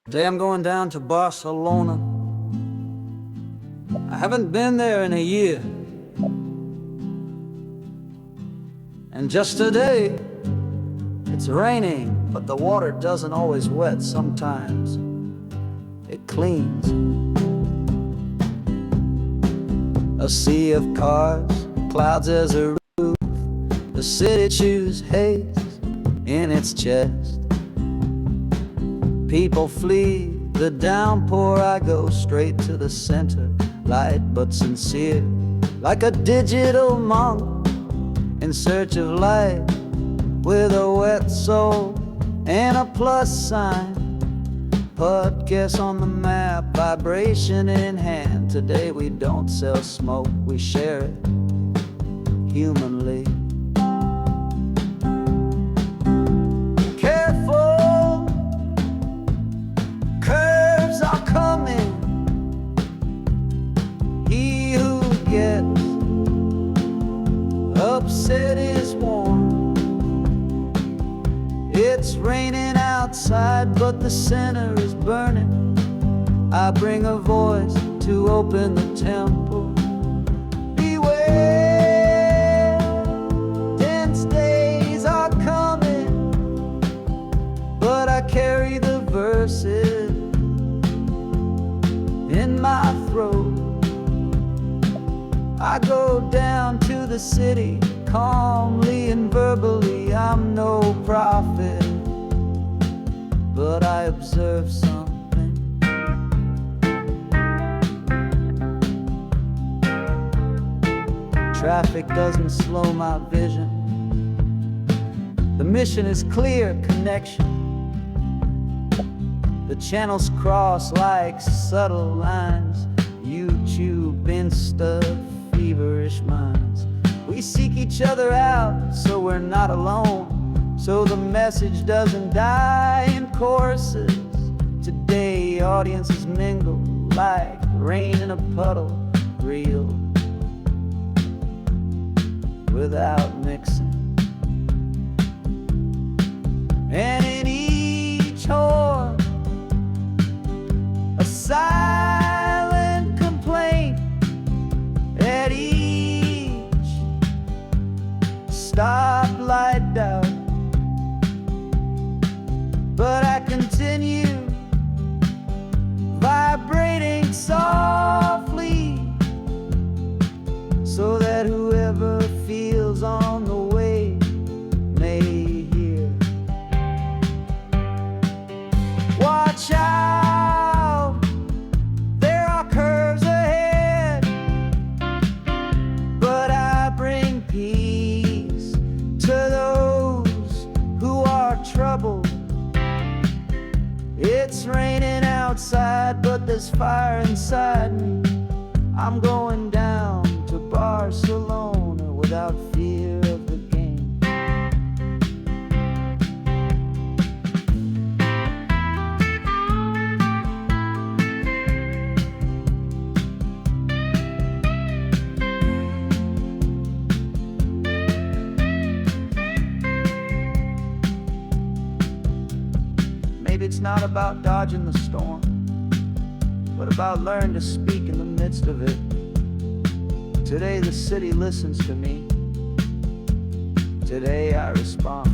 Today I'm going down to Barcelona. I haven't been there in a year. And just today, it's raining, but the water doesn't always wet. Sometimes it cleans. A sea of cars, clouds as a roof. The city chews haze in its chest. People flee the downpour. I go straight to the center, light but sincere, like a digital monk in search of light, with a wet soul and a plus sign. Podcast on the map, vibration in hand. Today we don't sell smoke, we share it humanly. Careful, curves are coming. He who gets upset is warned. It's raining outside, but the center is burning. I bring a voice to open the temple. Beware, dense days are coming, but I carry the verses in my throat. I go down to the city, calmly and verbally. I'm no prophet, but I observe something. Traffic doesn't slow my vision. The mission is clear, connection. The channels cross like subtle lines. YouTube, Insta, feverish minds. We seek each other out, so we're not alone, so the message doesn't die in choruses. Today audiences mingle like rain in a puddle, real without mixing. And in each chord, a silent complaint. At each stoplight doubt, but I continue vibrating softly, so that whoever feels on the way may hear. Watch out, there are curves ahead, but I bring peace to those who are troubled. It's raining outside, but there's fire inside me. I'm going down to Barcelona without fear of the game. Maybe it's not about dodging the storm, but about learning to speak in the midst of it. Today the city listens to me. Today I respond.